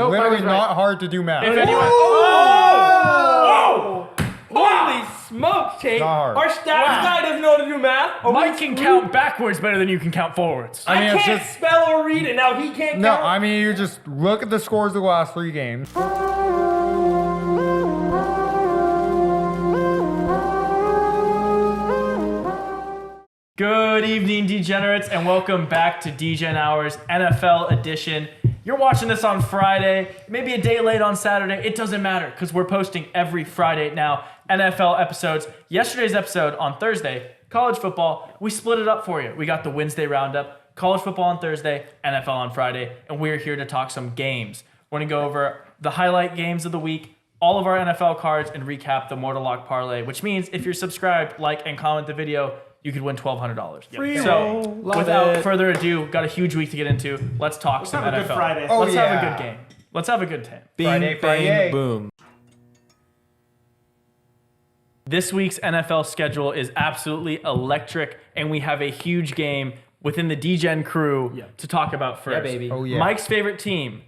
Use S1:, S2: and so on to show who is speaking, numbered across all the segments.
S1: literally not hard to do math.
S2: If anyone,
S3: Holy smokes, Tate. Our stats guy doesn't know how to do math.
S2: Mike can count backwards better than you can count forwards.
S3: I can't spell or read it. Now he can't count.
S1: No, I mean, you just look at the scores of the last 3 games.
S2: Good evening, degenerates, and welcome back to Degen Hours NFL edition. You're watching this on Friday, maybe a day late on Saturday. It doesn't matter because we're posting every Friday now NFL episodes. Yesterday's episode on Thursday, college football, we split it up for you. We got the Wednesday roundup, college football on Thursday, NFL on Friday, and we're here to talk some games. We're going to go over the highlight games of the week, all of our NFL cards, and recap the Mortal Lock Parlay, which means if you're subscribed, like, and comment the video, you could win $1,200.
S3: Free
S2: so,
S3: roll.
S2: without further ado, got a huge week to get into. Let's talk some
S3: have a
S2: NFL.
S3: good Friday.
S2: Let's have a good game. Let's have a good time.
S1: Friday.
S4: Boom.
S2: This week's NFL schedule is absolutely electric, and we have a huge game within the Degen crew to talk about first.
S4: Yeah, baby.
S1: Oh, yeah.
S2: Mike's favorite team,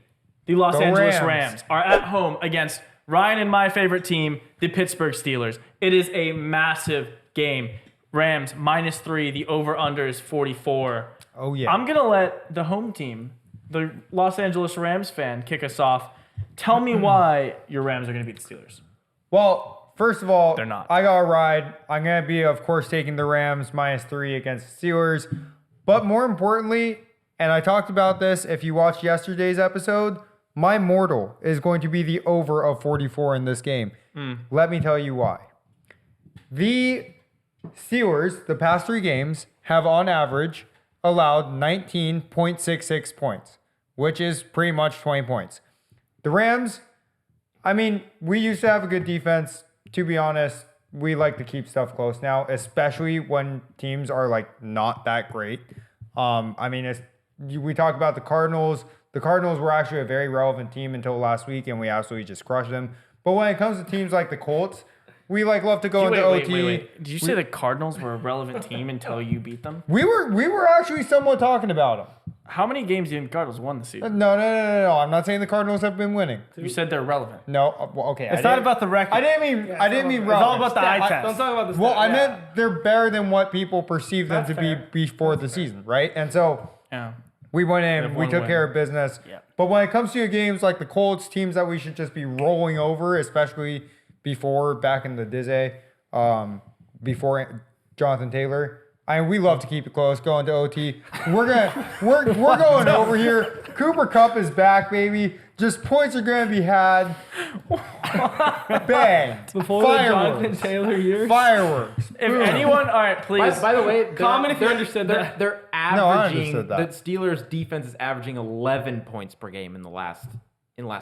S2: the Los Angeles Rams, are at home against Ryan and my favorite team, the Pittsburgh Steelers. It is a massive game. Rams -3, the over-under is 44.
S1: Oh, yeah.
S2: I'm going to let the home team, the Los Angeles Rams fan, kick us off. Tell me why your Rams are going to beat the Steelers.
S1: Well, first of all,
S2: They're not.
S1: I got a ride. I'm going to be, of course, taking the Rams -3 against the Steelers. But more importantly, and I talked about this if you watched yesterday's episode, my mortal is going to be the over of 44 in this game. Let me tell you why. The Steelers, the past 3 games, have on average allowed 19.66 points, which is pretty much 20 points. The Rams, I mean, we used to have a good defense. To be honest, we like to keep stuff close now, especially when teams are like not that great. I mean, we talk about the Cardinals. The Cardinals were actually a very relevant team until last week, and we absolutely just crushed them. But when it comes to teams like the Colts, we love to go into OT.
S2: Wait. Did you say the Cardinals were a relevant team until you beat them?
S1: We were actually somewhat talking about them.
S2: How many games do you think the Cardinals won this season?
S1: No. I'm not saying the Cardinals have been winning.
S2: You said they're relevant.
S1: No, well, okay.
S3: It's not about the record.
S1: I didn't mean
S3: It's
S1: relevant.
S3: all about the eye test. Don't talk about the
S1: Well,
S3: stats.
S1: I meant they're better than what people perceive them to be before the season, right? And so
S2: Yeah.
S1: we went in, we
S2: one
S1: took
S2: win.
S1: care of business.
S2: Yeah.
S1: But when it comes to games like the Colts, teams that we should just be rolling over, especially before back in the Dizzy, before Jonathan Taylor. I mean, we love to keep it close, going to OT. We're going over here. Cooper Kupp is back, baby. Just points are gonna be had. Bang.
S3: Before the Jonathan Taylor years.
S1: Fireworks.
S2: If anyone, all right, please.
S4: By the way,
S3: Comment if you understood that.
S4: They're
S1: No, I
S4: averaging.
S1: understood that.
S4: The Steelers' defense is averaging 11 points per game in the last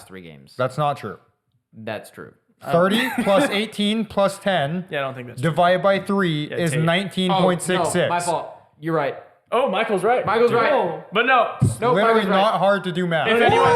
S4: 3 games.
S1: That's not true.
S4: That's true.
S1: 30 plus 18 plus 10
S2: Yeah, I don't think that's true.
S1: divided by 3 is
S2: Tate.
S1: 19.66.
S4: No, my fault. You're right.
S2: Oh, Michael's right.
S4: Michael's right.
S3: Oh.
S2: But no.
S4: No,
S1: Literally
S4: Michael's right.
S1: not hard to do math.
S2: If anyone,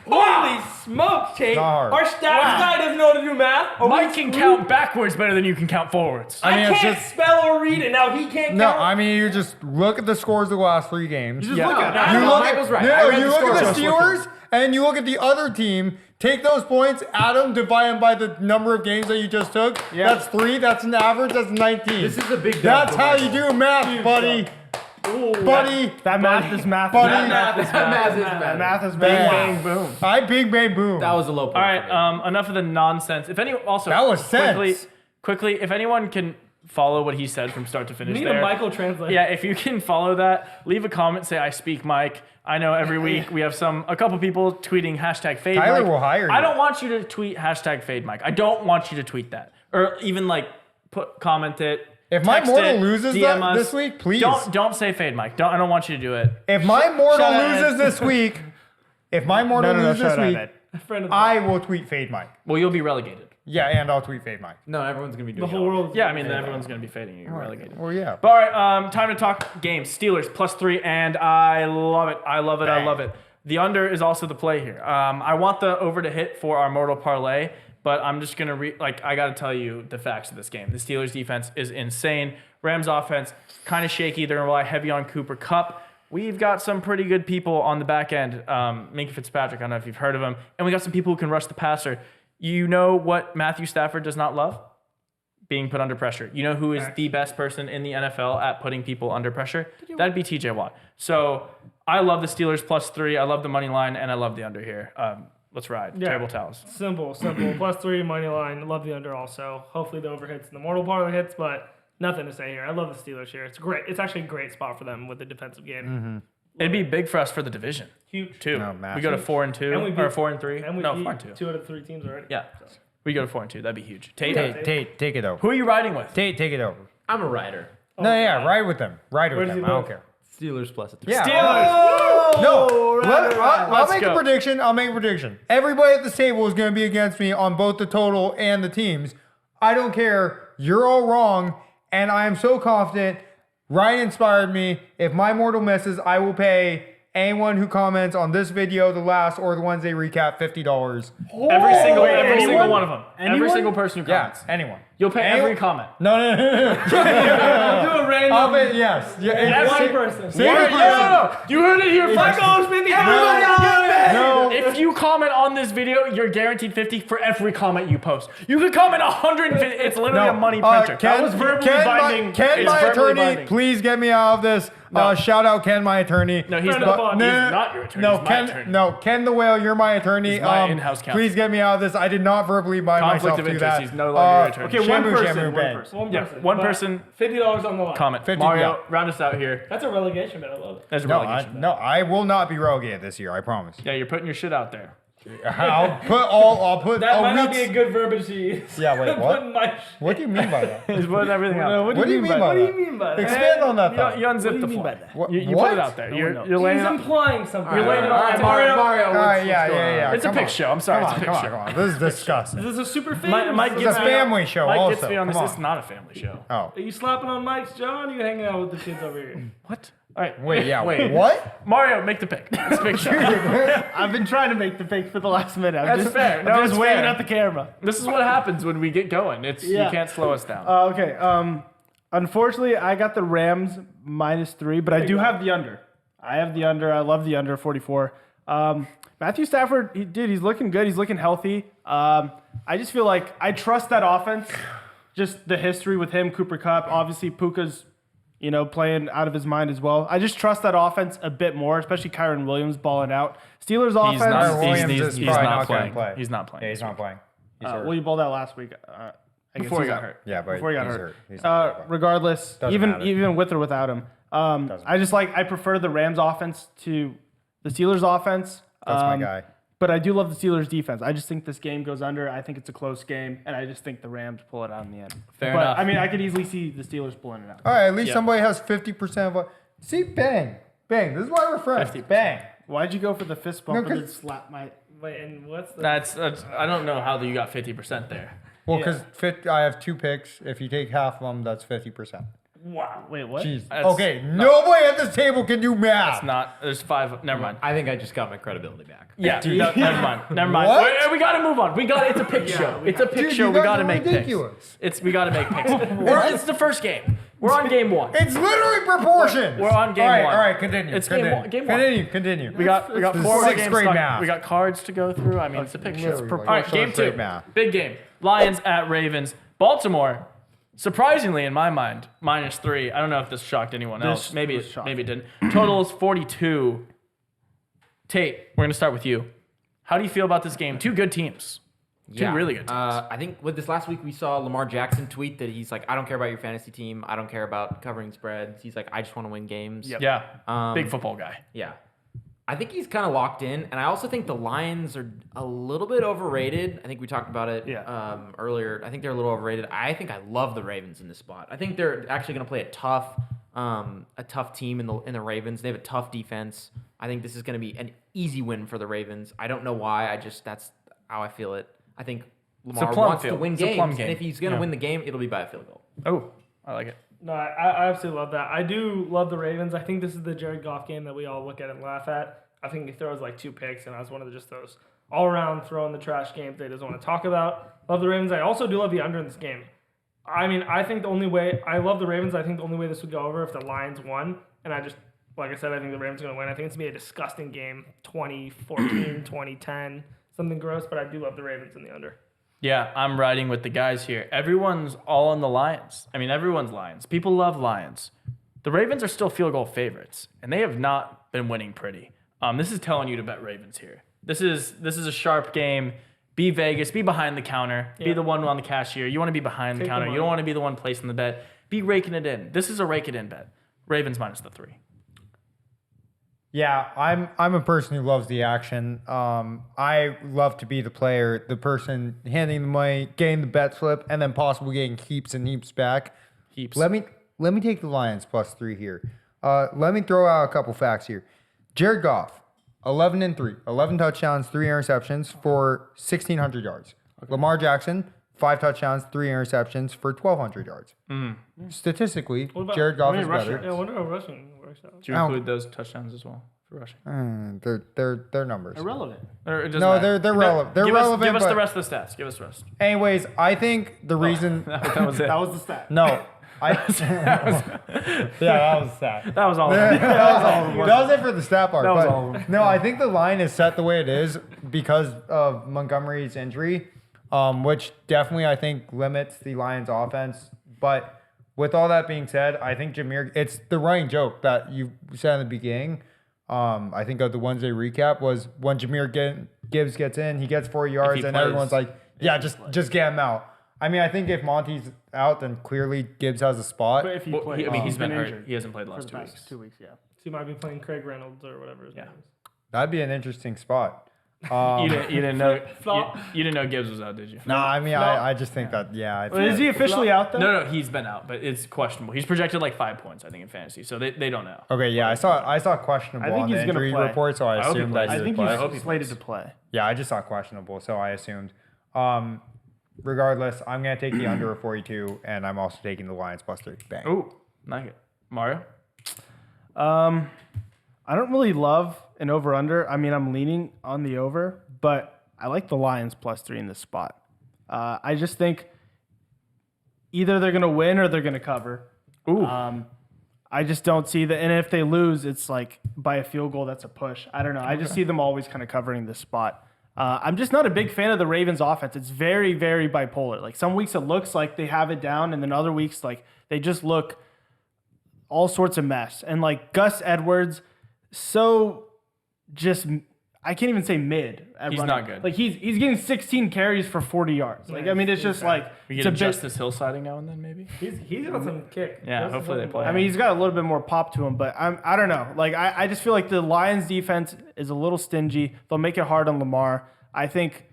S3: Holy smokes, Tate.
S1: Not hard.
S3: Our stats guy doesn't know how to do math.
S2: Mike can count backwards better than you can count forwards.
S1: I mean,
S3: I
S1: it's
S3: can't
S1: just
S3: spell or read it. Now he can't
S1: no.
S3: count.
S1: I mean, you just look at the scores of the last 3 games.
S3: Just look at it.
S1: You
S4: No,
S1: look
S4: Michael's
S1: at,
S4: right.
S1: No,
S4: I read
S1: you
S4: the
S1: look at
S4: scores.
S1: the Steelers and you look at the other team. Take those points, add them, divide them by the number of games that you just took.
S3: Yeah.
S1: That's 3. That's an average. That's 19.
S4: This is a big.
S1: That's how you do math, buddy. Buddy.
S3: That math is math.
S1: Buddy.
S4: Math is math.
S3: Math is
S1: Bang.
S3: bang, boom.
S1: I bing bang boom.
S4: That was a low point.
S2: All right, enough of the nonsense. If any, also
S1: That was sense.
S2: quickly, if anyone can follow what he said from start to finish,
S3: Need
S2: there.
S3: a Michael translator.
S2: Yeah, if you can follow that, leave a comment. Say I speak Mike. I know every week we have a couple people tweeting #fade
S1: Tyler
S2: Mike.
S1: will hire you.
S2: I don't want you to tweet #fade Mike. I don't want you to tweet that or even comment it.
S1: If my
S2: text
S1: mortal
S2: it,
S1: loses
S2: DM us.
S1: this week, please.
S2: Don't say fade Mike. I don't want you to do it.
S1: If my mortal
S3: Shout out
S1: loses this week, loses this week,
S3: Friend of
S1: I will tweet Fade Mike.
S2: Well, you'll be relegated.
S1: Yeah, and I'll tweet Fade Mike.
S4: No, everyone's gonna be doing
S3: the whole world.
S2: Yeah, I mean everyone's gonna be fading you. You're relegated.
S1: Well, yeah.
S2: But all right, time to talk games. Steelers +3, and I love it. I love it. The under is also the play here. I want the over to hit for our Mortal Parlay, but I'm just gonna I gotta tell you the facts of this game. The Steelers defense is insane. Rams offense kind of shaky. They're gonna rely heavy on Cooper Kupp. we've got some pretty good people on the back end. Minka Fitzpatrick, I don't know if you've heard of him. And we got some people who can rush the passer. You know what Matthew Stafford does not love? Being put under pressure. You know who is the best person in the NFL at putting people under pressure? That'd be TJ Watt. So I love the Steelers +3. I love the money line, and I love the under here. Let's ride.
S3: Yeah.
S2: Table towels.
S3: Simple. +3 money line. Love the under also. Hopefully the over hits and the mortal parlay hits, but nothing to say here. I love the Steelers here. It's great. It's actually a great spot for them with the defensive game.
S2: It'd be big for us for the division.
S3: Huge.
S2: Too.
S1: No,
S2: We go to 4-2
S3: And we
S2: or
S3: beat-
S2: 4-3.
S3: And we
S2: No,
S3: beat
S2: 4-2.
S3: 2 out of 3 teams already.
S2: Yeah.
S3: So.
S2: We go to 4-2. That'd be huge. Tate,
S1: Tate, take it over.
S2: who are you riding with?
S1: Take it over.
S4: I'm a rider.
S1: No, yeah, ride with them. Ride
S3: Where
S1: with
S3: does
S1: them.
S3: he
S1: I don't
S3: live?
S1: care.
S4: Steelers +3.
S1: Yeah.
S2: Steelers.
S1: No, I'll
S2: Let's
S1: make
S2: go.
S1: a prediction. I'll make a prediction. Everybody at this table is going to be against me on both the total and the teams. I don't care. You're all wrong, and I am so confident. Ryan inspired me. If my mortal misses, I will pay anyone who comments on this video, the last, or the Wednesday recap, $50.
S2: Every single
S3: anyone?
S2: one of them. Every
S3: Anyone?
S2: single person who
S1: Yeah,
S2: comments.
S1: anyone.
S2: You'll pay every comment.
S1: No.
S3: I'll do a random.
S1: I'll bet yes. Yeah,
S3: One
S1: say-
S3: person.
S1: say
S2: One
S1: it,
S2: person. You heard it here first.
S1: No.
S2: If you comment on this video, you're guaranteed 50 for every comment you post. You could comment 150. It's literally a money printer.
S1: Ken,
S2: That was verbally
S1: Ken,
S2: binding.
S1: Ken,
S2: It's
S1: my
S2: verbally
S1: attorney,
S2: binding.
S1: please get me out of this.
S2: No.
S1: Shout out Ken, my attorney.
S2: No, he's
S3: Friend
S2: not.
S3: of
S2: He's
S3: mine.
S2: not your attorney.
S1: No,
S2: he's my
S1: Ken.
S2: attorney.
S1: No, Ken the Whale, you're my attorney.
S2: He's my in-house counsel.
S1: Please get me out of this. I did not verbally bind
S2: Conflict
S1: myself
S2: of
S1: to
S2: interest.
S1: that.
S2: He's no longer your attorney.
S3: Okay, one
S1: Shamu,
S3: person.
S1: shamu,
S3: One
S1: bang.
S3: person. One
S2: Yeah,
S3: person.
S2: one
S3: But
S2: person.
S3: $50 on the line.
S2: Comment.
S1: 50,
S2: Mario,
S1: yeah.
S2: round us out here.
S3: That's a relegation bet. I love it.
S2: There's a
S1: No,
S2: relegation.
S1: I will not be relegated this year. I promise.
S2: Yeah, you're putting your shit out there.
S1: I'll put
S3: That might
S1: a
S3: not be
S1: week's.
S3: a good verbiage to use.
S1: Yeah, wait, what?
S3: Putting my
S1: What do you mean by that?
S2: He's putting everything out.
S1: What do you mean by
S3: What do you
S1: that?
S3: mean by that?
S1: Expand on that.
S2: You
S1: thought.
S2: unzip the
S3: mean by
S2: fly.
S3: that?
S1: What-
S2: You put
S1: what?
S2: it out there.
S3: No
S2: You're
S3: one knows.
S2: laying
S3: He's
S2: it out.
S3: implying something.
S2: You're laying it all out.
S3: Mario.
S1: All right, yeah.
S2: It's a
S1: Come
S2: pick
S1: on.
S2: show. I'm sorry.
S1: Come
S2: It's a
S1: on,
S2: pick
S1: come on,
S2: show.
S1: come on. This is disgusting.
S3: This is a super fan.
S2: Mike
S1: It's
S2: gets
S1: a
S2: me on-
S1: family show
S2: Mike
S1: also.
S2: gets me on this.
S1: Come
S2: It's
S1: on.
S2: not a family show.
S1: Oh.
S3: Are you slapping on mics, John? Or are you hanging out with the kids over here?
S2: What? All right.
S1: Wait, yeah.
S2: Wait.
S1: What?
S2: Mario, make the pick. It's a pick show.
S5: I've been trying to make the pick for the last minute. I'm
S2: That's
S5: just,
S2: fair. No,
S5: I'm just
S2: it's
S5: waving
S2: fair.
S5: at the camera.
S2: This is what happens when we get going. It's you
S5: Yeah.
S2: can't slow us down.
S5: Okay. Unfortunately, I got the Rams -3, but I do have the under. I have the under. I love the under 44. Matthew Stafford, he's looking good. He's looking healthy. I just feel like I trust that offense. Just the history with him, Cooper Kupp. Obviously, Puka's, playing out of his mind as well. I just trust that offense a bit more, especially Kyron Williams balling out. Steelers offense.
S2: He's not,
S1: Williams
S2: he's,
S1: is
S2: he's
S1: probably
S2: not
S1: not gonna
S2: playing.
S1: play.
S2: He's not playing.
S1: Yeah, he's not playing. He's hurt.
S5: Well, you balled out last week. I guess
S2: Before he
S5: he's
S2: got
S5: out.
S2: hurt.
S1: Yeah, but
S5: Before he got
S1: he's
S5: hurt.
S1: He's not gonna play.
S5: Regardless,
S1: Doesn't matter.
S5: even with or without him, I just I prefer the Rams offense to the Steelers offense.
S1: That's my guy.
S5: But I do love the Steelers defense. I just think this game goes under. I think it's a close game, and I just think the Rams pull it out in the end.
S2: Fair
S5: but
S2: enough.
S5: I mean, I could easily see the Steelers pulling it out.
S1: All right, at least
S2: Yeah.
S1: somebody has 50% of what. See, bang. This is why we're friends.
S2: 50%.
S1: Bang.
S5: Why'd you go for the fist bump
S1: No,
S5: and
S1: 'cause-
S5: then slap my?
S3: Wait, and what's the...
S2: That's I don't know how you got 50% there.
S1: Well, because I have 2 picks. If you take half of them, that's 50%.
S3: Wow.
S5: Wait, what?
S1: Jeez.
S2: That's
S1: Okay, nobody at this table can do math.
S2: It's not. There's 5. Never mind.
S4: I think I just got my credibility back.
S2: Yeah. No, never mind. Never mind.
S1: What?
S2: We got to move on. It's a pick show. It's a pick
S1: Dude,
S2: show.
S1: you
S2: We
S1: guys
S2: got to
S1: are
S2: make
S1: ridiculous.
S2: picks. We got to make picks. It's the first game. We're on game 1.
S1: It's literally proportions.
S2: We're on game one.
S1: All right, continue.
S2: It's
S1: continue.
S2: game one.
S1: Continue.
S2: We got
S1: This
S2: 4
S1: is
S2: more
S1: sixth
S2: games.
S1: grade
S2: stuck.
S1: math.
S2: We got cards to go through. I mean, it's a pick show.
S1: It's
S2: All right,
S1: proportional
S2: game 2.
S1: straight math.
S2: Big game. Lions at Ravens. Baltimore. Surprisingly, in my mind, -3. I don't know if this shocked anyone else.
S5: This
S2: Maybe
S5: was
S2: it
S5: shocking.
S2: didn't. Total is 42. Tate, we're gonna start with you. How do you feel about this game? 2 good teams. Two really good teams.
S4: I think with this last week, we saw Lamar Jackson tweet that he's like, I don't care about your fantasy team. I don't care about covering spreads. He's like, I just want to win games.
S2: Yeah. Big football guy.
S4: Yeah. I think he's kind of locked in. And I also think the Lions are a little bit overrated. I think we talked about it earlier. I think they're a little overrated. I think I love the Ravens in this spot. I think they're actually going to play a tough team in the Ravens. They have a tough defense. I think this is going to be an easy win for the Ravens. I don't know why. that's how I feel it. I think Lamar
S2: plum
S4: wants to
S2: field.
S4: win
S2: It's a plum
S4: games,
S2: game.
S4: and if he's going to win the game, it'll be by a field goal.
S2: Oh, I like it.
S3: No, I absolutely love that. I do love the Ravens. I think this is the Jared Goff game that we all look at and laugh at. I think he throws like 2 picks, and that's one of just those all-around throw in the trash games that he doesn't want to talk about. Love the Ravens. I also do love the under in this game. I mean, I think the only way – I love the Ravens. I think the only way this would go over if the Lions won, and like I said, I think the Rams are going to win. I think it's going to be a disgusting game, 2014, 2010, something gross, but I do love the Ravens in the under.
S2: Yeah, I'm riding with the guys here. Everyone's all on the Lions. I mean, everyone's Lions. People love Lions. The Ravens are still field goal favorites, and they have not been winning pretty. This is telling you to bet Ravens here. This is a sharp game. Be Vegas. Be behind the counter. Yeah. Be the one on the cashier. You want to be behind the counter. You don't want to be the one placing the bet. Be raking it in. This is a rake it in bet. Ravens minus the 3.
S1: Yeah, I'm a person who loves the action. I love to be the player, the person handing the money, getting the bet slip, and then possibly getting heaps and heaps back.
S2: Heaps.
S1: Let me take the Lions plus 3 here. Let me throw out a couple facts here. Jared Goff, 11-3, 11 touchdowns, 3 interceptions for 1,600 yards. Okay. Lamar Jackson, 5 touchdowns, 3 interceptions for 1,200 yards. Statistically, Jared Goff is better.
S3: Yeah, I wonder how rushing works out.
S2: Do you include those touchdowns as well for rushing?
S1: They're numbers.
S5: Irrelevant.
S1: They're relevant. They're relevant.
S2: Give us the rest of the stats. Give us the rest.
S1: Anyways, I think the reason
S2: that was it.
S5: That was the stat.
S1: No. That was the stat.
S2: That was all.
S1: That was it for the stat part.
S2: That was
S1: but
S2: all of them.
S1: No, I think the line is set the way it is because of Montgomery's injury, which definitely I think limits the Lions' offense. But with all that being said, I think it's the running joke that you said in the beginning. I think of the Wednesday recap was when Gibbs gets in, he gets 4 yards, and everyone's like, yeah, just get him out. I mean, I think if Monty's out, then clearly Gibbs has a spot.
S5: But if he plays,
S2: he's been hurt.
S5: injured.
S2: He hasn't played the last 2 weeks.
S5: 2 weeks, yeah.
S3: So you might be playing Craig Reynolds or whatever his name is.
S1: That'd be an interesting spot.
S2: You didn't know you didn't know Gibbs was out, did you?
S1: No, I mean, I just think that, yeah.
S5: Is he officially out, though?
S2: No, he's been out, but it's questionable. He's projected like 5 points, I think, in fantasy, so they don't know.
S1: Okay, yeah, I saw questionable
S5: I think
S1: on
S5: he's
S1: the
S5: gonna
S1: injury
S5: play.
S1: report, so I assumed that
S5: I
S1: he
S5: think
S1: would play.
S5: he's slated to play.
S1: Yeah, I just saw questionable, so I assumed. Regardless, I'm going to take the under of 42, and I'm also taking the Lions plus 3. Bang.
S2: Ooh, like it. Mario?
S5: I don't really love an over-under. I mean, I'm leaning on the over, but I like the Lions plus 3 in this spot. I just think either they're going to win or they're going to cover.
S2: Ooh.
S5: I just don't see that. And if they lose, it's like by a field goal, that's a push. I don't know. I just see them always kind of covering this spot. I'm just not a big fan of the Ravens offense. It's very, very bipolar. Like some weeks it looks like they have it down, and then other weeks like they just look all sorts of mess. And like Gus Edwards, so just I can't even say mid. At
S2: He's
S5: running.
S2: not good.
S5: Like he's getting 16 carries for 40 yards. Like I mean, it's just like
S2: We
S5: it's
S2: get
S5: a
S2: a
S5: bit.
S2: Justice Hill sighting now and then, maybe?
S3: He's got some kick.
S2: Yeah, hopefully they play.
S5: I mean, he's got a little bit more pop to him, but I don't know. Like I just feel like the Lions defense is a little stingy. They'll make it hard on Lamar. I think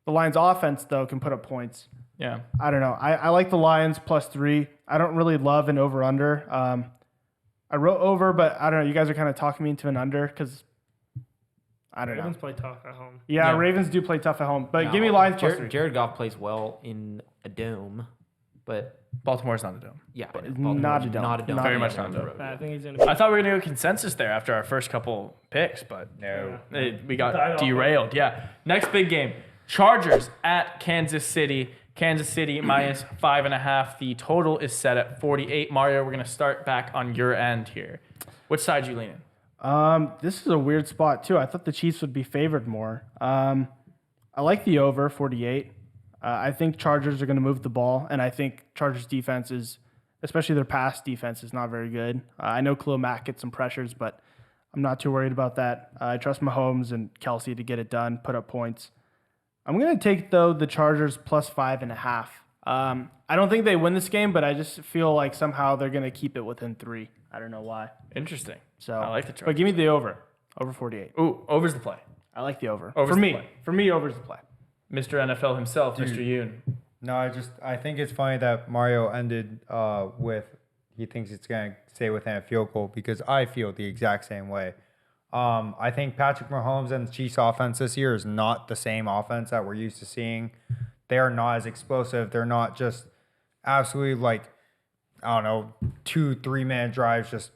S5: the Lions offense though can put up points.
S2: Yeah.
S5: I don't know. I like the Lions plus 3. I don't really love an over under. I wrote over, but I don't know. You guys are kind of talking me into an under because I don't
S3: Ravens
S5: know.
S3: play tough at home.
S5: Yeah,
S2: Yeah.
S5: Ravens do play tough at home, but
S4: No,
S5: give me Lions plus 3.
S4: Jared Goff plays well in a dome, but
S2: Baltimore's not a dome.
S4: yeah,
S5: But
S4: Baltimore's
S5: not a dome.
S4: Not a dome.
S2: Very
S5: Yeah,
S2: much not a dome.
S3: I think he's going to be.
S2: I thought we were going to go consensus there after our first couple picks, but no. We got derailed. Yeah. Next big game. Chargers at Kansas City. Kansas City minus 5.5. The total is set at 48. Mario, we're going to start back on your end here. Which side you leaning?
S5: This is a weird spot too. I thought the Chiefs would be favored more. I like the over 48. I think Chargers are going to move the ball, and I think Chargers defense is, especially their pass defense, is not very good. I know Khalil Mack gets some pressures, but I'm not too worried about that. I trust Mahomes and Kelsey to get it done, put up points. I'm going to take, though, the Chargers plus 5.5. I don't think they win this game, but I just feel like somehow they're going to keep it within 3. I don't know why.
S2: Interesting.
S5: So
S2: I like the Chargers.
S5: But give me the over. Over 48.
S2: Ooh, over's the play.
S5: I like the over.
S2: Over's
S5: For
S2: the
S5: me.
S2: play.
S5: For me, over's the play.
S2: Mr. NFL himself, Mr. Yoon.
S1: No, I think it's funny that Mario ended with he thinks it's going to stay within a field goal because I feel the exact same way. I think Patrick Mahomes and the Chiefs offense this year is not the same offense that we're used to seeing. They are not as explosive. They're not just absolutely like, I don't know, 2-3 minute drives, just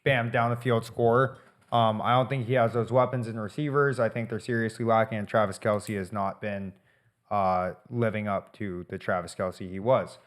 S1: bam, down the field score. I don't think he has those weapons and receivers. I think they're seriously lacking, and Travis Kelce has not been living up to the Travis Kelce he was.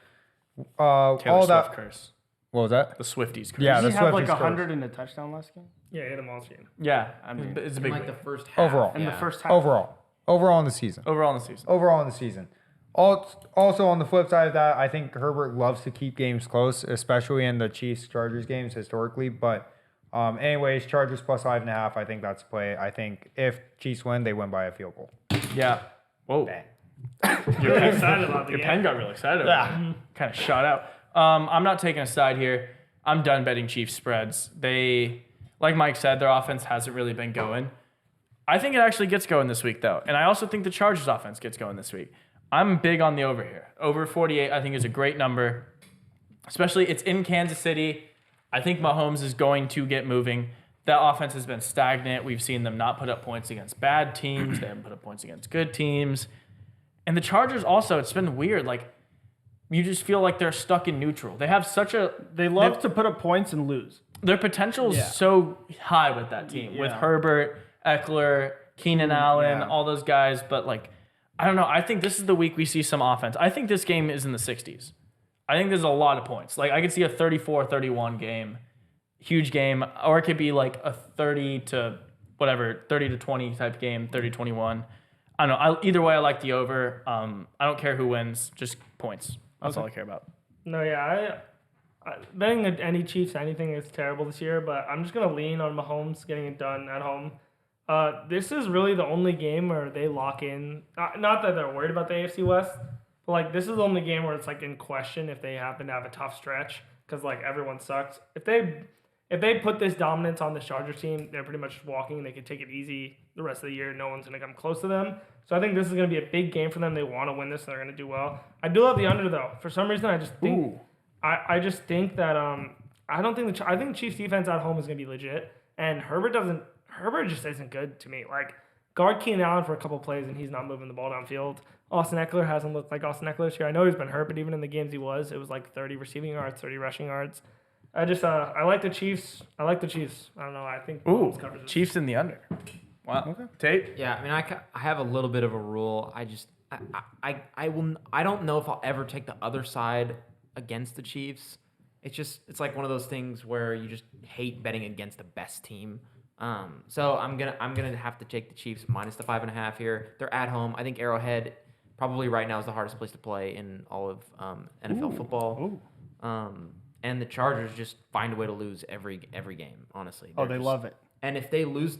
S2: Taylor
S1: All
S2: Swift
S1: that
S2: curse.
S1: What was that?
S2: The Swifties.
S1: Yeah,
S5: Did
S1: the
S5: he have like
S1: Swifties curse.
S5: 100 and a touchdown last game?
S3: Yeah, he had a monster game.
S2: Yeah,
S5: I mean,
S2: it's a
S4: In
S2: big
S4: like
S2: week.
S4: the first half.
S1: Overall.
S5: In the first half.
S1: Overall in the season.
S2: Overall in the season.
S1: Overall in the season. Also on the flip side of that, I think Herbert loves to keep games close, especially in the Chiefs-Chargers games historically. But anyways, Chargers plus 5.5. I think that's a play. I think if Chiefs win, they win by a field goal.
S2: Yeah. Whoa.
S1: Bang.
S3: You're excited about the
S2: Your
S3: game.
S2: pen got real excited. Yeah. Kind of shot out. I'm not taking a side here. I'm done betting Chiefs spreads. They, like Mike said, their offense hasn't really been going. I think it actually gets going this week, though. And I also think the Chargers offense gets going this week. I'm big on the over here. Over 48, I think, is a great number. Especially, it's in Kansas City. I think Mahomes is going to get moving. That offense has been stagnant. We've seen them not put up points against bad teams. They haven't put up points against good teams. And the Chargers also, it's been weird. Like, you just feel like they're stuck in neutral. They have such a...
S5: They love to put up points and lose.
S2: Their potential is so high with that team. With Herbert, Eckler, Keenan Allen, all those guys. But, like, I don't know. I think this is the week we see some offense. I think this game is in the 60s. I think there's a lot of points. Like, I could see a 34-31 game. Huge game. Or it could be, like, a 30 to 20 type game, 30-21. I don't know. Either way, I like the over. I don't care who wins. Just points. That's all I care about.
S3: No, yeah, I betting any Chiefs anything is terrible this year, but I'm just gonna lean on Mahomes getting it done at home. This is really the only game where they lock in. Not that they're worried about the AFC West, but like this is the only game where it's like in question if they happen to have a tough stretch because like everyone sucks. If they put this dominance on the Chargers team, they're pretty much walking. They can take it easy the rest of the year. No one's gonna come close to them. So I think this is going to be a big game for them. They want to win this, and they're going to do well. I do love the under though. For some reason, I just think I just think that I don't think I think Chiefs defense at home is going to be legit, and Herbert just isn't good to me. Like guard Keenan Allen for a couple plays, and he's not moving the ball downfield. Austin Eckler hasn't looked like Austin Eckler this year. I know he's been hurt, but even in the games he was, it was like 30 receiving yards, 30 rushing yards. I like the Chiefs. I don't know. I think Mahomes covers this.
S2: Chiefs in the under. Wow. Okay. Tate?
S4: Yeah, I mean, I have a little bit of a rule. I don't know if I'll ever take the other side against the Chiefs. It's like one of those things where you just hate betting against the best team. So I'm gonna have to take the Chiefs minus the 5.5 here. They're at home. I think Arrowhead probably right now is the hardest place to play in all of NFL football. And the Chargers just find a way to lose every game. Honestly,
S5: They love it.
S4: And if they lose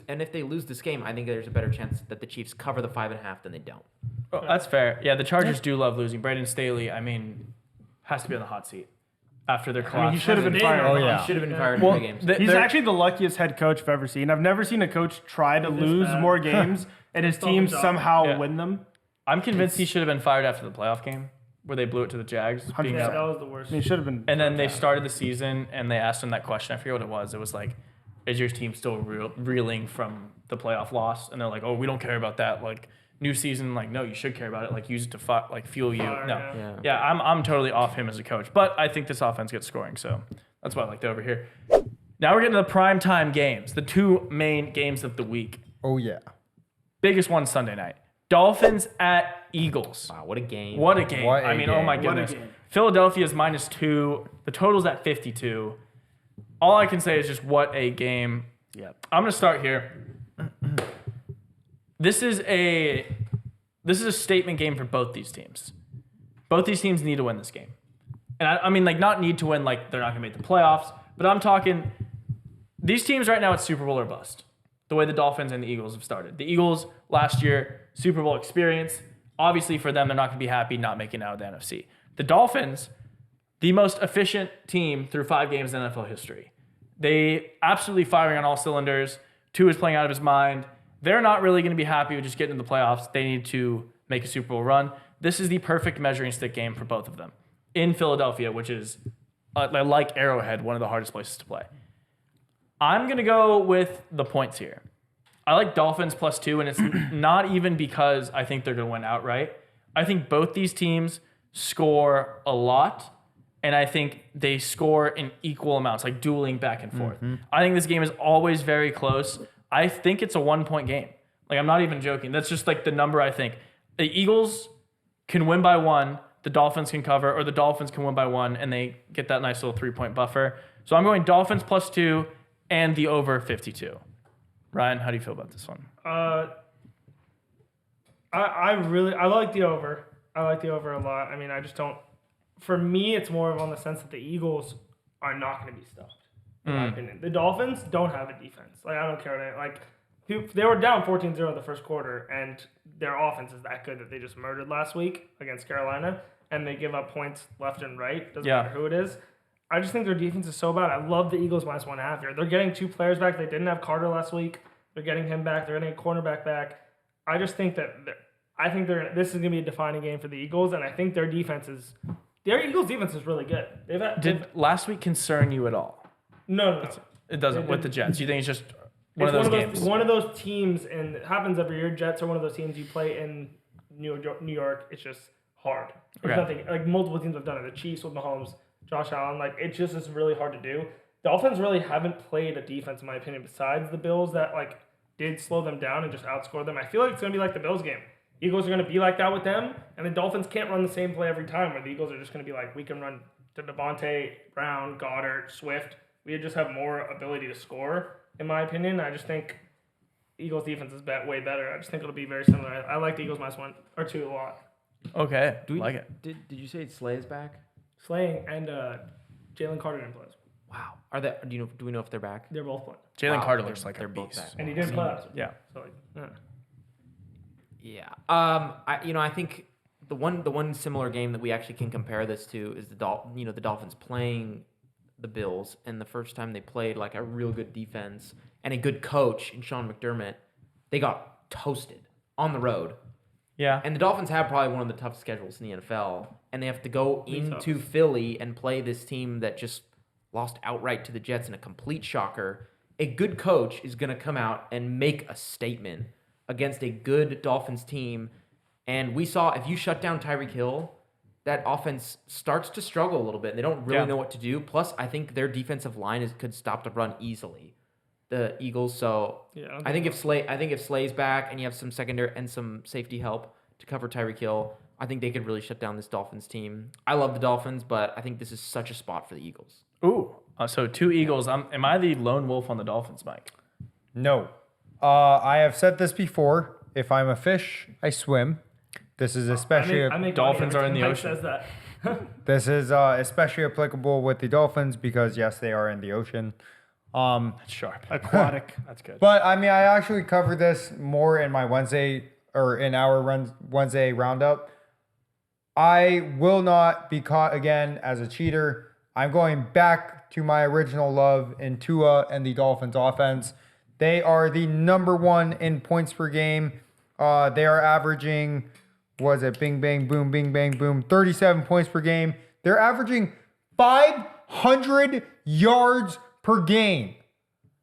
S4: this game, I think there's a better chance that the Chiefs cover the 5.5 than they don't.
S2: Oh, that's fair. Yeah, the Chargers do love losing. Brandon Staley, I mean, has to be on the hot seat after their collapse.
S5: he should have been fired.
S1: Oh, yeah.
S4: He should have been fired in 3 games.
S5: He's actually the luckiest head coach I've ever seen. I've never seen a coach try to lose more games and his team somehow win them.
S2: I'm convinced he should have been fired after the playoff game where they blew it to the Jags. Being
S3: Yeah,
S2: up.
S3: that was the worst.
S5: He should have been.
S2: And then they started the season and they asked him that question. I forget what it was. It was like, is your team still reeling from the playoff loss? And they're like, oh, we don't care about that. Like, new season, like, no, you should care about it. Like, use it to fuel you. Yeah, I'm totally off him as a coach. But I think this offense gets scoring, so that's why I like the over here. Now we're getting to the primetime games, the 2 main games of the week.
S1: Oh, yeah.
S2: Biggest one Sunday night. Dolphins at Eagles.
S4: Wow, what a game.
S2: What a game.
S1: What a
S2: I mean, oh my
S1: game.
S2: goodness. Philadelphia is -2. The total's at 52. All I can say is just what a game.
S5: Yep.
S2: I'm going to start here. This is a statement game for both these teams. Both these teams need to win this game. And I mean, like, not need to win, like, they're not going to make the playoffs. But I'm talking, these teams right now, it's Super Bowl or bust. The way the Dolphins and the Eagles have started. The Eagles last year, Super Bowl experience. Obviously, for them, they're not going to be happy not making it out of the NFC. The Dolphins, the most efficient team through 5 games in NFL history. They absolutely firing on all cylinders. Tua is playing out of his mind. They're not really going to be happy with just getting into the playoffs. They need to make a Super Bowl run. This is the perfect measuring stick game for both of them. In Philadelphia, which is, like Arrowhead, one of the hardest places to play. I'm going to go with the points here. I like Dolphins +2, and it's not even because I think they're going to win outright. I think both these teams score a lot, and I think they score in equal amounts, like dueling back and forth. I think this game is always very close. I think it's a 1-point game. Like, I'm not even joking. That's just like the number I think. The Eagles can win by 1. the Dolphins can cover, or the Dolphins can win by 1, and they get that nice little 3-point buffer. So I'm going Dolphins +2 and the over 52. Ryan, how do you feel about this one?
S3: I like the over. I like the over a lot. I mean, I just don't. For me, it's more of on the sense that the Eagles are not going to be stuffed. In my opinion, the Dolphins don't have a defense. Like, I don't care. Like, they were down 14-0 in the first quarter, and their offense is that good that they just murdered last week against Carolina, and they give up points left and right. Doesn't matter who it is. I just think their defense is so bad. I love the Eagles -1.5 here. They're getting 2 players back. They didn't have Carter last week. They're getting him back. They're getting a cornerback back. I just think that this is going to be a defining game for the Eagles, and I think their Eagles defense is really good.
S2: Did last week concern you at all?
S3: No.
S2: It doesn't with the Jets. You think it's just one of those games?
S3: One of those teams, and it happens every year. Jets are one of those teams you play in New York. It's just hard. There's nothing, like multiple teams have done it. The Chiefs with Mahomes, Josh Allen, like it just is really hard to do. Dolphins really haven't played a defense, in my opinion, besides the Bills that like did slow them down and just outscore them. I feel like it's gonna be like the Bills game. Eagles are gonna be like that with them, and the Dolphins can't run the same play every time. Where the Eagles are just gonna be like, we can run to Devontae, Brown, Goddard, Swift. We just have more ability to score, in my opinion. I just think Eagles defense is way better. I just think it'll be very similar. I like the Eagles -1 or 2 a lot.
S2: Okay,
S4: like
S2: it.
S4: Did you say Slay is back?
S3: Slaying and Jalen Carter didn't play.
S4: Wow. Are they? Do we know if they're back?
S3: They're both playing.
S2: Jalen Carter looks like
S4: they're
S2: a
S4: both
S2: beast.
S4: back.
S3: And he didn't play last week.
S2: Yeah.
S3: So like,
S4: Yeah. I think the one similar game that we actually can compare this to is the Dolphins playing the Bills, and the first time they played like a real good defense and a good coach in Sean McDermott, they got toasted on the road.
S2: Yeah.
S4: And the Dolphins have probably one of the toughest schedules in the NFL, and they have to go into Philly and play this team that just lost outright to the Jets in a complete shocker. A good coach is going to come out and make a statement against a good Dolphins team. And we saw if you shut down Tyreek Hill, that offense starts to struggle a little bit. They don't really know what to do. Plus, I think their defensive line could stop the run easily. The Eagles. So I think if Slay's back and you have some secondary and some safety help to cover Tyreek Hill, I think they could really shut down this Dolphins team. I love the Dolphins, but I think this is such a spot for the Eagles.
S2: Ooh. So 2 Eagles. Am I the lone wolf on the Dolphins, Mike?
S1: No. I have said this before. If I'm a fish, I swim. This is especially
S3: I make
S2: Dolphins
S3: money
S2: are in the
S3: every
S2: ocean.
S3: time Mike says that.
S1: this is especially applicable with the Dolphins because yes, they are in the ocean.
S2: That's sharp.
S5: Aquatic.
S2: That's good.
S1: But I mean, I actually cover this more in my Wednesday roundup. I will not be caught again as a cheater. I'm going back to my original love in Tua and the Dolphins offense. They are the number 1 in points per game. They are averaging, bing, bang, boom, bing, bang, boom, 37 points per game. They're averaging 500 yards per game.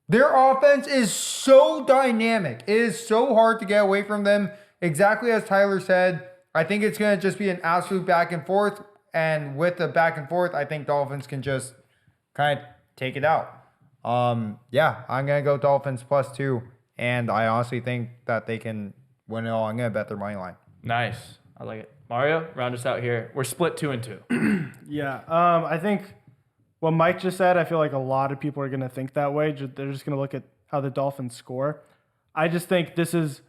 S1: Their offense is so dynamic. It is so hard to get away from them. Exactly as Tyler said, I think it's going to just be an absolute back and forth. And with the back and forth, I think Dolphins can just kind of take it out. I'm going to go Dolphins +2. And I honestly think that they can win it all. I'm going to bet their money line.
S2: Nice. I like it. Mario, round us out here. We're split 2 and 2.
S5: Yeah. I think what Mike just said, I feel like a lot of people are going to think that way. They're just going to look at how the Dolphins score. I just think this is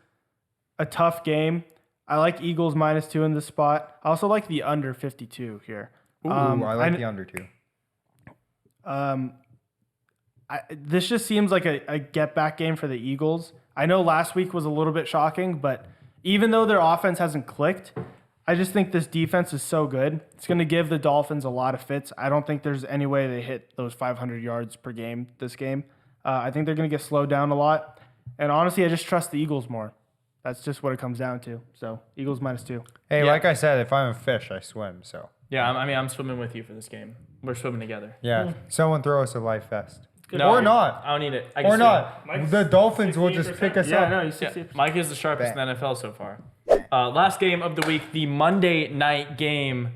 S5: a tough game. I like Eagles -2 in this spot. I also like the under 52 here.
S1: Ooh, I like the under too.
S5: This just seems like a get-back game for the Eagles. I know last week was a little bit shocking, but even though their offense hasn't clicked, I just think this defense is so good. It's going to give the Dolphins a lot of fits. I don't think there's any way they hit those 500 yards per game this game. I think they're going to get slowed down a lot. And honestly, I just trust the Eagles more. That's just what it comes down to. So Eagles -2.
S1: Hey, like I said, if I'm a fish, I swim. So
S2: Yeah, I'm swimming with you for this game. We're swimming together.
S1: yeah, someone throw us a life vest.
S2: No,
S1: or not.
S2: I don't need it.
S1: Or not.
S3: Mike's
S1: The Dolphins will just
S3: 68%.
S1: pick us
S3: Yeah,
S1: up.
S3: no, he's
S2: Yeah,
S3: 60%.
S2: Mike is the sharpest in the NFL so far. Last game of the week, the Monday night game.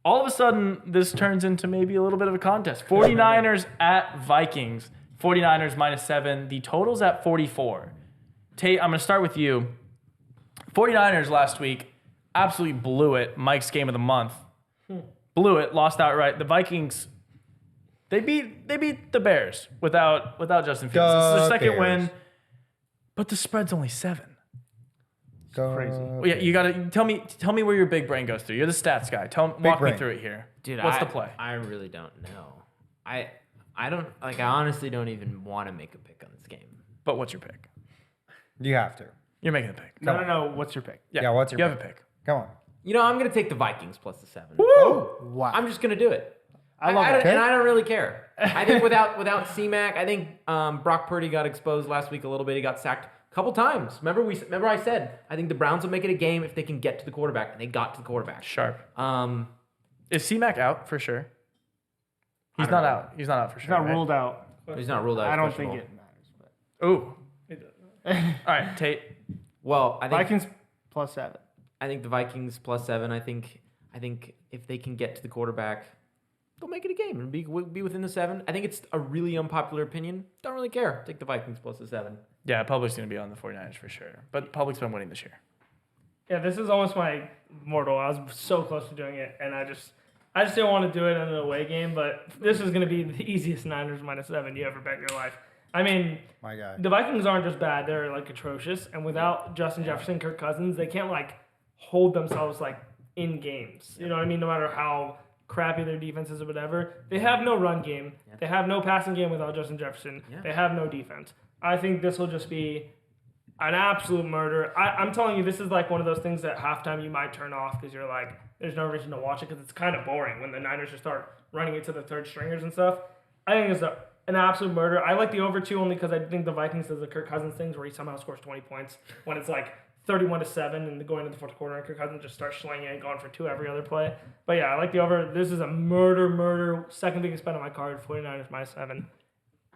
S2: All of a sudden, this turns into maybe a little bit of a contest. 49ers at Vikings. 49ers -7. The total's at 44. Tate, I'm going to start with you. 49ers last week absolutely blew it. Mike's game of the month. Blew it, lost outright. The Vikings, they beat the Bears without Justin Fields. This is their second win, but the spread's only 7.
S5: Crazy.
S2: Well, yeah, you gotta tell me where your big brain goes through. You're the stats guy. Walk me through it here.
S4: Dude,
S2: what's the play?
S4: I really don't know. I don't like. I honestly don't even want to make a pick on this game.
S2: But what's your pick?
S1: You have to.
S2: You're making the pick.
S5: No. What's your pick?
S1: Yeah, what's your
S2: You
S1: pick?
S2: have a pick.
S1: Come on.
S4: You know, I'm gonna take the Vikings plus the 7.
S5: Oh, wow.
S4: I'm just gonna do it.
S5: I love it.
S4: And I don't really care. I think without C-Mac, I think Brock Purdy got exposed last week a little bit. He got sacked a couple times. Remember I said I think the Browns will make it a game if they can get to the quarterback, and they got to the quarterback.
S2: Sharp.
S4: Um,
S2: Is C-Mac out for sure? He's
S4: I
S2: not
S4: don't
S2: out. He's not out for sure.
S5: It's not
S2: right?
S5: ruled out.
S4: he's not ruled out.
S5: I
S4: as
S5: don't think
S4: questionable.
S5: it matters. But.
S2: Ooh. All right, Tate.
S4: Well, I think
S5: Vikings plus 7.
S4: I think the Vikings plus 7. I think if they can get to the quarterback, they'll make it a game and be within the 7. I think it's a really unpopular opinion. Don't really care. Take the Vikings plus the 7.
S2: Yeah, public's going to be on the 49ers for sure. But public's been winning this year.
S3: Yeah, this is almost my mortal. I was so close to doing it, and I just didn't want to do it in an away game. But this is going to be the easiest Niners minus 7 you ever bet in your life. I mean,
S1: My guy.
S3: the Vikings aren't just bad; they're like atrocious. And without Justin Jefferson, Kirk Cousins, they can't like hold themselves like in games. You know what I mean? No matter how crappy their defense is or whatever, they have no run game.
S4: Yeah.
S3: They have no passing game without Justin Jefferson.
S4: Yeah.
S3: They have no defense. I think this will just be an absolute murder. I'm telling you, this is like one of those things that halftime you might turn off because you're like, there's no reason to watch it because it's kind of boring when the Niners just start running into the third stringers and stuff. I think it's an absolute murder. I like the over 2 only because I think the Vikings does the Kirk Cousins things where he somehow scores 20 points when it's like 31-7 and going into the fourth quarter and Kirk Cousins just starts slinging and going for 2 every other play. But yeah, I like the over. This is a murder. Second biggest bet on my card, 49ers minus 7.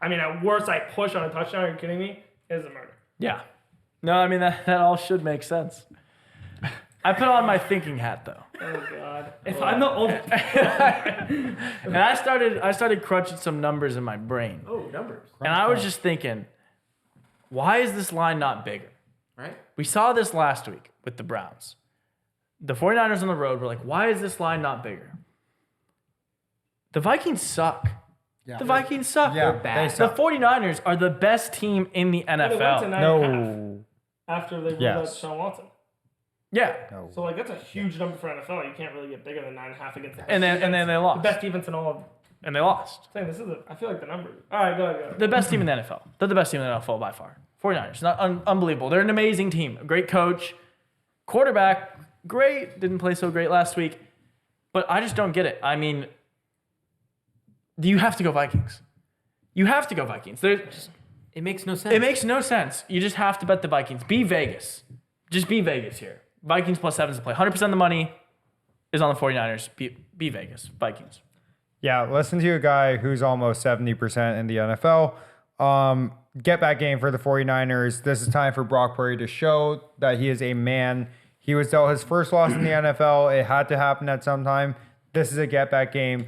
S3: I mean, at worst, I push on a touchdown. Are you kidding me? It is a murder.
S2: Yeah. No, I mean, that all should make sense. I put on my thinking hat, though.
S3: Oh, God. If I'm the only...
S2: And I started crunching some numbers in my brain.
S4: Oh, numbers.
S2: And I was just thinking, why is this line not bigger?
S4: Right?
S2: We saw this last week with the Browns. The 49ers on the road were like, why is this line not bigger? The Vikings suck.
S1: Yeah.
S2: The Vikings suck.
S1: Yeah,
S4: They're bad.
S1: they
S2: The
S1: suck.
S2: 49ers are the best team in the
S3: They went to
S2: NFL.
S3: 9.5
S1: No.
S3: after they ruled
S1: Yes.
S3: out Sean Watson.
S2: Yeah.
S1: No.
S3: So, like, that's a huge number for NFL. You can't really get bigger than 9.5 against the best
S2: And then they
S3: defense.
S2: lost.
S3: The best defense in all of...
S2: And they lost.
S3: Saying this is I feel like the number. All right, go ahead.
S2: The best team in the NFL. They're the best team in the NFL by far. 49ers. Not unbelievable. They're an amazing team. A great coach. Quarterback, great. Didn't play so great last week. But I just don't get it. I mean, you have to go Vikings. You have to go Vikings.
S4: It makes no sense.
S2: It makes no sense. You just have to bet the Vikings. Be Vegas. Just be Vegas here. Vikings plus 7 is the play. 100% of the money is on the 49ers. Be Vegas. Vikings.
S1: Yeah, listen to a guy who's almost 70% in the NFL. Get back game for the 49ers. This is time for Brock Purdy to show that he is a man. He was dealt his first loss in the NFL. It had to happen at some time. This is a get back game.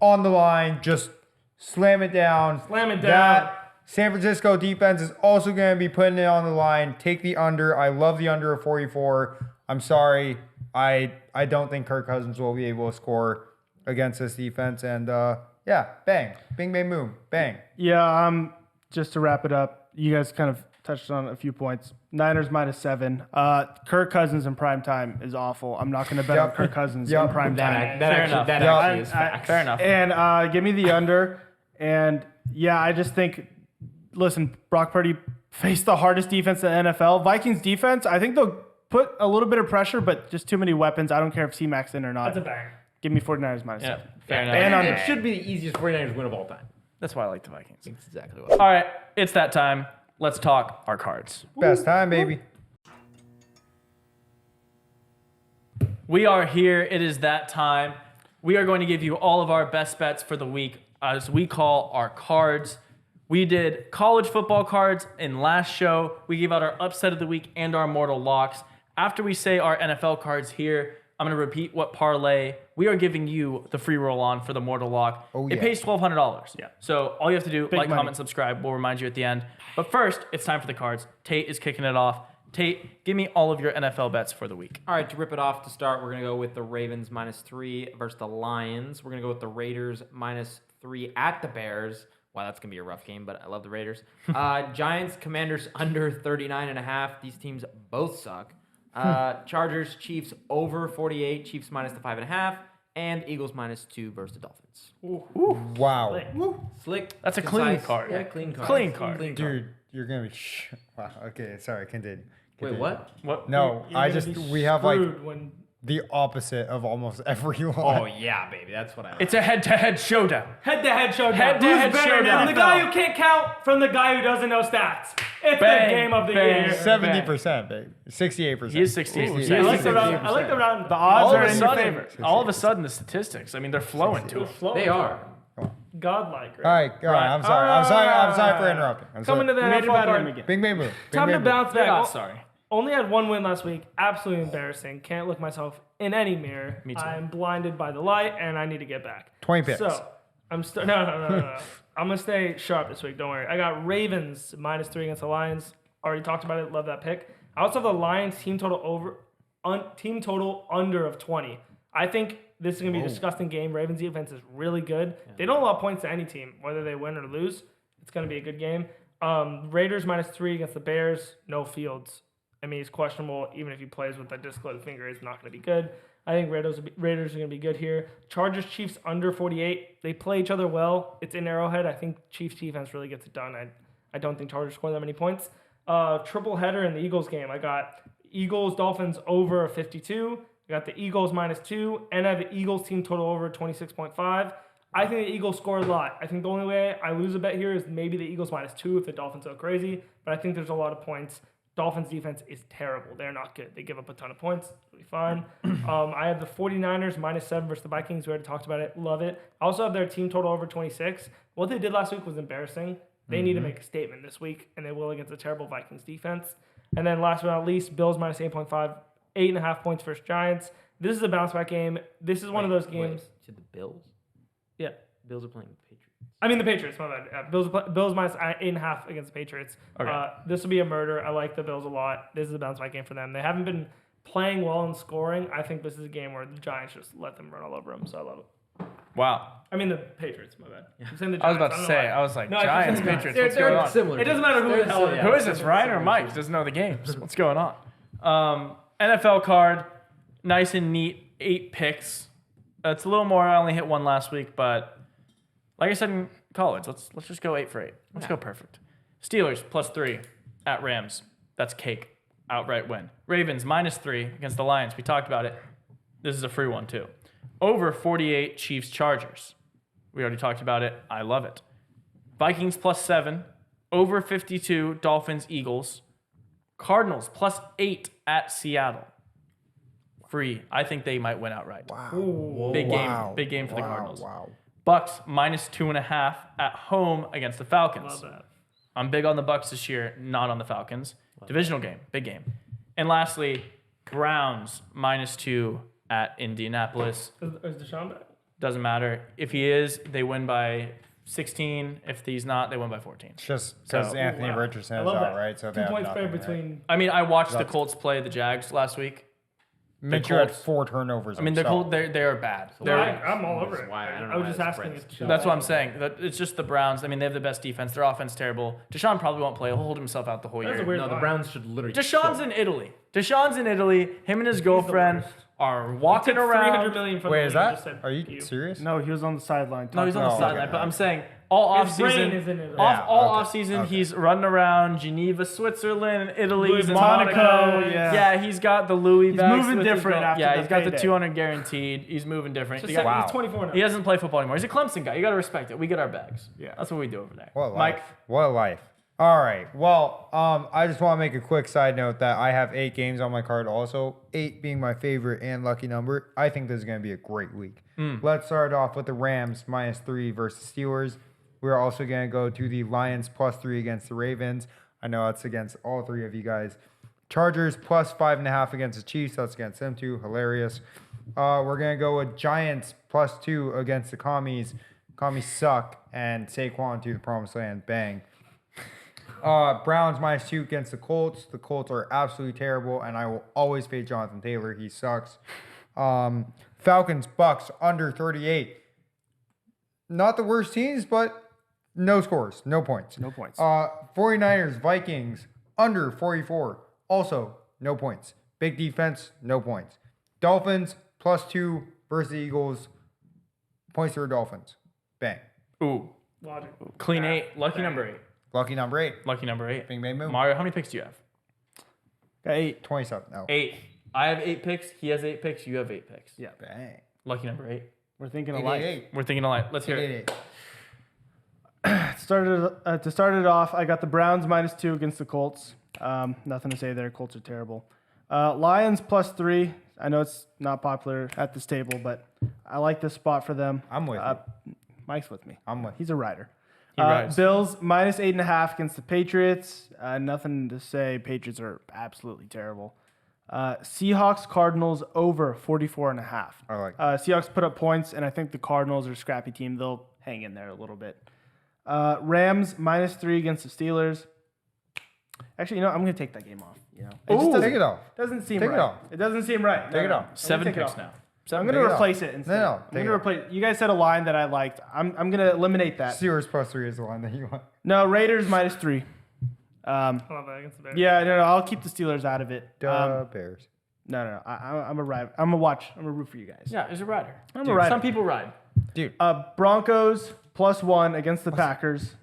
S1: On the line, just slam it down.
S3: Slam it down.
S1: That San Francisco defense is also going to be putting it on the line. Take the under. I love the under of 44. I'm sorry. I don't think Kirk Cousins will be able to score against this defense. And yeah, bang. Bing, bang, boom. Bang.
S5: Yeah, just to wrap it up, you guys kind of touched on a few points. Niners minus 7. Kirk Cousins in prime time is awful. I'm not going to bet on Kirk Cousins in prime time.
S2: Fair enough.
S4: That
S2: Yeah,
S4: actually is facts.
S2: Fair enough.
S5: And give me the under. And yeah, I just think, listen, Brock Purdy faced the hardest defense in the NFL. Vikings defense, I think they'll put a little bit of pressure, but just too many weapons. I don't care if C-Mac's in or not.
S3: That's a bang.
S5: Give me 49ers minus 7.
S2: Fair enough.
S5: And under.
S4: It should be the easiest 49ers win of all time.
S2: That's why I like the Vikings.
S4: That's exactly what.
S2: All right, it's that time. Let's talk our cards.
S1: Best time, baby.
S2: We are here. It is that time. We are going to give you all of our best bets for the week, as we call our cards. We did college football cards in last show. We gave out our upset of the week and our mortal locks. After we say our NFL cards here, I'm going to repeat what parlay. We are giving you the free roll on for the mortal lock.
S1: Oh,
S2: It
S1: yeah.
S2: pays $1,200.
S3: Yeah.
S2: So all you have to do, like,
S5: money.
S2: comment, subscribe. We'll remind you at the end. But first, it's time for the cards. Tate is kicking it off. Tate, give me all of your NFL bets for the week.
S4: All right, to rip it off to start, we're going to go with the Ravens -3 versus the Lions. We're going to go with the Raiders -3 at the Bears. Wow, that's going to be a rough game, but I love the Raiders. Giants, Commanders under 39.5. These teams both suck. Chargers, Chiefs over 48. Chiefs minus the 5.5. And Eagles -2 versus the Dolphins.
S1: Wow.
S4: Slick.
S2: That's a
S4: concise.
S2: clean card.
S4: Yeah, clean card.
S2: Clean card.
S1: Dude, you're going to be... Wow. Okay, sorry. Continue.
S4: Wait, what?
S2: What?
S1: No,
S3: You're
S1: I
S3: gonna
S1: just...
S3: be
S1: We have like
S3: screwed when
S1: the opposite of almost every line.
S4: Oh, yeah, baby. That's what I like.
S2: It's a head-to-head showdown.
S3: head-to-head showdown.
S2: Head-to-head
S3: Who's better
S2: showdown.
S3: now? The guy who can't count from the guy who doesn't know stats. It's
S2: Bang,
S3: the game of the
S2: bang.
S3: year.
S1: 70%, babe. 68%.
S2: He is 68%.
S3: I like
S2: He's
S3: the round.
S2: 68%.
S3: I like the round.
S5: The odds
S2: All
S5: are
S2: of, a
S5: in your
S2: sudden,
S5: favor.
S2: all of a sudden, the statistics, I mean, they're flowing to it.
S4: They are.
S3: Godlike.
S1: All right. I'm sorry. I'm sorry for interrupting. I'm
S3: Coming to
S1: sorry.
S3: the
S5: You made it
S3: NFL
S5: about him
S3: card.
S5: again.
S1: Bing, bang, boom. Bing,
S3: Time to
S1: bang, boom.
S3: bounce
S2: You're
S3: back.
S2: not sorry.
S3: Only had one win last week. Absolutely embarrassing. Can't look myself in any mirror.
S2: Me too.
S3: I'm blinded by the light, and I need to get back.
S1: 20 picks.
S3: So I'm no. I'm gonna stay sharp this week. Don't worry. I got Ravens -3 against the Lions. Already talked about it. Love that pick. I also have the Lions team total under of 20. I think this is gonna be a disgusting game. Ravens defense is really good. They don't allow points to any team, whether they win or lose. It's gonna be a good game. Raiders -3 against the Bears. No Fields. I mean, he's questionable. Even if he plays with that discolored finger, it's not going to be good. I think Raiders are going to be good here. Chargers, Chiefs under 48. They play each other well. It's in Arrowhead. I think Chiefs defense really gets it done. I don't think Chargers score that many points. Triple header in the Eagles game. I got Eagles, Dolphins over 52. I got the Eagles -2. And I have the Eagles team total over 26.5. I think the Eagles score a lot. I think the only way I lose a bet here is maybe the Eagles -2 if the Dolphins go crazy. But I think there's a lot of points. Dolphins defense is terrible. They're not good. They give up a ton of points. It'll be fine. I have the 49ers -7 versus the Vikings. We already talked about it. Love it. I also have their team total over 26. What they did last week was embarrassing. They need to make a statement this week, and they will against a terrible Vikings defense. And then last but not least, Bills -8.5, 8.5 points versus Giants. This is a bounce back game. This is one of those games.
S4: To the Bills?
S3: Yeah.
S4: Bills are playing the Patriots.
S3: I mean the Patriots, my bad. Bills -8.5 against the Patriots.
S2: Okay.
S3: This will be a murder. I like the Bills a lot. This is a bounce back game for them. They haven't been playing well in scoring. I think this is a game where the Giants just let them run all over them. So I love it.
S2: Wow.
S3: I mean the Patriots, my bad. I'm saying the Giants.
S2: I was about to
S3: don't know
S2: say,
S3: why.
S2: I was like,
S3: No, I keep
S2: Giants,
S3: saying
S2: Patriots,
S3: Giants.
S2: what's going on?
S4: Similar.
S3: It doesn't matter who the hell it is.
S2: Who is this, Ryan or Mike? Doesn't know the games. What's going on? NFL card, nice and neat, 8 picks. It's a little more. I only hit one last week, but like I said in college, let's just go 8 for 8. Let's go perfect. Steelers +3 at Rams. That's cake. Outright win. Ravens -3 against the Lions. We talked about it. This is a free one too. Over 48 Chiefs Chargers. We already talked about it. I love it. Vikings +7. Over 52 Dolphins Eagles. Cardinals +8 at Seattle. Free. I think they might win outright.
S1: Wow.
S2: Big game.
S1: Wow.
S2: Big game for the
S1: Wow.
S2: Cardinals.
S1: Wow.
S2: Bucks -2.5 at home against the Falcons.
S3: Love that.
S2: I'm big on the Bucks this year, not on the Falcons. Divisional game, big game. And lastly, Browns -2 at Indianapolis.
S3: Is Deshaun back?
S2: Doesn't matter. If he is, they win by 16. If he's not, they win by 14.
S1: It's just because
S2: So-
S1: Anthony
S3: Wow.
S1: Richardson
S3: I
S1: is
S3: love
S1: out,
S3: that.
S1: right? So they
S3: 2
S1: have
S3: points
S1: nothing,
S3: spread
S1: right?
S3: between.
S2: I mean, I watched the
S1: That's-
S2: Colts play the Jags last week.
S1: Minshew had
S2: Colts-
S1: 4 turnovers.
S2: I mean, the
S1: himself.
S2: Colts, they are bad.
S3: I'm all over it.
S4: Why? I don't know
S3: I was
S4: why
S3: just
S4: the
S3: asking.
S4: spread's
S3: It's
S4: so
S2: That's what I'm saying. It's just the Browns. I mean, they have the best defense. Their offense terrible. Deshaun probably won't play. He'll hold himself out the whole
S3: That's
S2: year.
S3: a weird
S4: No, the
S3: line.
S4: Browns should literally.
S2: Deshaun's in Italy. Him and his girlfriend
S3: worst.
S2: are walking
S3: Took $300
S2: around.
S3: million from
S1: Wait,
S3: the
S1: is
S3: league,
S1: that?
S3: just said
S1: Are you serious?
S5: No, he was on the sideline.
S2: No, he's on the
S1: Oh,
S2: sideline.
S1: okay.
S2: But I'm saying all
S3: His brain
S2: offseason,
S3: is in Italy.
S2: all
S1: okay.
S2: offseason,
S1: Okay.
S2: he's running around Geneva, Switzerland, Italy,
S3: Louis Vuitton
S5: Monaco,
S3: bags.
S5: yeah.
S2: he's got the Louis
S5: He's
S2: bags
S5: moving
S2: with his
S5: different
S2: girl-
S5: after
S2: Yeah,
S5: the
S2: he's got the
S5: payday.
S2: 200 guaranteed. He's moving different.
S3: Just
S2: He
S3: said
S2: got-
S1: Wow.
S3: he's 24 now.
S2: He doesn't play football anymore. He's a Clemson guy. You got to respect it. We get our bags.
S5: Yeah.
S2: That's what we do over there.
S1: What a life.
S2: Mike,
S1: What a life. All right. Well, I just want to make a quick side note that I have 8 games on my card also, 8 being my favorite and lucky number. I think this is going to be a great week. Let's start off with the Rams -3 versus Steelers. We're also going to go to the Lions +3 against the Ravens. I know that's against all 3 of you guys. Chargers +5.5 against the Chiefs. That's against them too. Hilarious. We're going to go with Giants +2 against the Commies. Commies suck. And Saquon to the promised land. Bang. Browns -2 against the Colts. The Colts are absolutely terrible, and I will always fade Jonathan Taylor. He sucks. Falcons Bucks under 38. Not the worst teams, but no scores, no points.
S5: No points.
S1: 49ers Vikings under 44. Also no points. Big defense, no points. Dolphins +2 versus the Eagles. Points to the Dolphins. Bang.
S2: Ooh.
S3: Logic.
S2: Clean 8. Lucky number 8.
S1: Lucky number 8.
S2: Lucky number 8.
S1: Bing, bang, boom.
S2: Mario, how many picks do you have?
S5: Got 8.
S1: 27. No.
S2: 8. I have 8 picks. He has 8 picks. You have 8 picks.
S5: Yeah.
S1: Bang.
S2: Lucky number 8.
S5: We're thinking
S1: 8,
S5: alike.
S1: 8, 8.
S2: We're thinking alike. Let's hear it.
S1: 8, 8.
S5: To start it off, I got the Browns -2 against the Colts. Nothing to say there. Colts are terrible. Lions +3. I know it's not popular at this table, but I like this spot for them.
S1: I'm with you.
S5: Mike's with me.
S1: I'm with you.
S5: He's a rider.
S2: He rides.
S5: Bills -8.5 against the Patriots. Nothing to say. Patriots are absolutely terrible. Seahawks Cardinals over 44.5.
S1: I like
S5: Seahawks put up points, and I think the Cardinals are a scrappy team. They'll hang in there a little bit. Rams -3 against the Steelers. Actually, I'm going to take that game off. It just
S1: take it off.
S5: doesn't seem
S1: Take it
S5: right.
S1: off.
S5: It doesn't seem right.
S1: Take it off.
S2: 7
S5: take it
S2: picks
S5: off.
S2: now.
S5: I'm going
S1: Take
S5: to
S1: it off.
S5: replace it instead.
S1: No,
S5: I'm
S1: take
S5: going
S1: it
S5: to
S1: off.
S5: replace. You guys said a line that I liked. I'm going to eliminate that.
S1: Steelers +3 is the one that you want.
S5: No, Raiders -3.
S3: I love that against the Bears.
S5: Yeah, no, I'll keep the Steelers out of it.
S1: Bears.
S5: No. I'm a ride. I'm a watch. I'm a root for you guys.
S2: Yeah, he's a rider.
S5: I'm a rider.
S2: Some people ride.
S1: Dude.
S5: Broncos +1 against the Packers.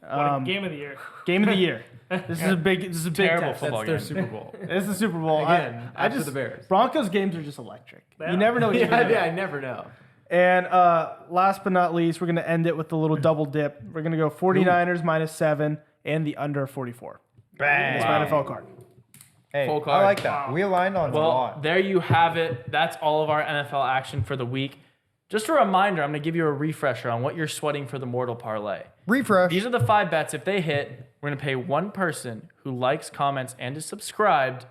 S3: What a game of the year.
S5: Game of the year. This is a big. This is a big
S2: Terrible
S5: test.
S2: football
S4: That's their
S2: game.
S4: Super Bowl.
S5: This is the Super Bowl.
S4: Again,
S5: I
S4: after
S5: just
S4: the Bears.
S5: Broncos games are just electric.
S3: Yeah.
S5: You never know what you're gonna
S4: Yeah,
S5: get.
S4: I never know.
S5: And last but not least, we're gonna end it with a little double dip. We're gonna go 49ers -7 and the under 44.
S1: Bang.
S5: It's my NFL card.
S1: Hey,
S4: Full
S1: I
S4: card.
S1: like that. We aligned on a
S2: Well,
S1: lot.
S2: there you have it. That's all of our NFL action for the week. Just a reminder, I'm going to give you a refresher on what you're sweating for the Mortal Parlay.
S1: Refresh.
S2: These are the 5 bets. If they hit, we're going to pay one person who likes, comments, and is subscribed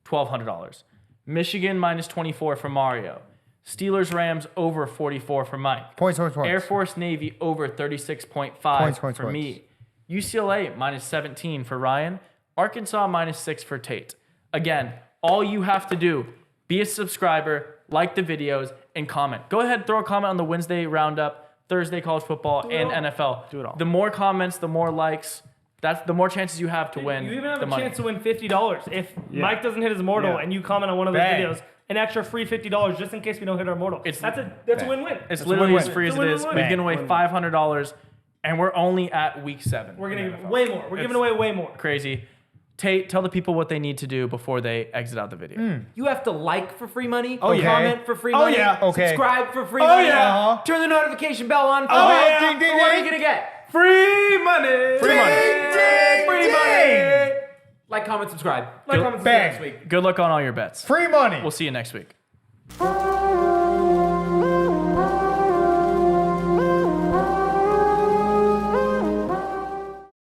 S2: $1,200. Michigan -24 for Mario. Steelers Rams over 44 for Mike.
S1: Points.
S2: Air Force Navy over 36.5
S1: Points.
S2: for me. UCLA -17 for Ryan. Arkansas -6 for Tate. Again, all you have to do, be a subscriber, like the videos, and comment. Go ahead, throw a comment on the Wednesday roundup, Thursday college football, and NFL.
S5: Do it all.
S2: The more comments, the more likes. That's the more chances you have to win.
S3: You even have
S2: the
S3: a
S2: money.
S3: chance to win $50 if Mike doesn't hit his mortal
S5: Yeah.
S3: and you comment on one of those
S1: Bang.
S3: videos. An extra free $50 just in case we don't hit our mortal. That's a win-win.
S2: It's literally
S5: win-win.
S2: as free as
S3: It's a
S2: it is.
S3: win-win.
S2: We've given away $500, and we're only at week 7.
S3: We're gonna give way more. We're giving away way more.
S2: Crazy. Tate, tell the people what they need to do before they exit out the video.
S4: You have to like for free money.
S5: Oh, yeah.
S4: Comment for free
S5: Oh,
S4: money.
S5: yeah.
S1: Okay.
S4: Subscribe for free
S5: Oh,
S4: money.
S5: yeah.
S1: Uh-huh.
S4: Turn the notification bell on. For
S5: Oh,
S4: what?
S5: yeah.
S1: Ding, ding,
S4: What are
S1: ding.
S4: you gonna get?
S5: Free money.
S1: Free money.
S4: Free money. Like, comment, subscribe.
S3: Like, comment,
S1: Bang.
S3: next week.
S2: Good luck on all your bets.
S1: Free money.
S2: We'll see you next week.
S1: Free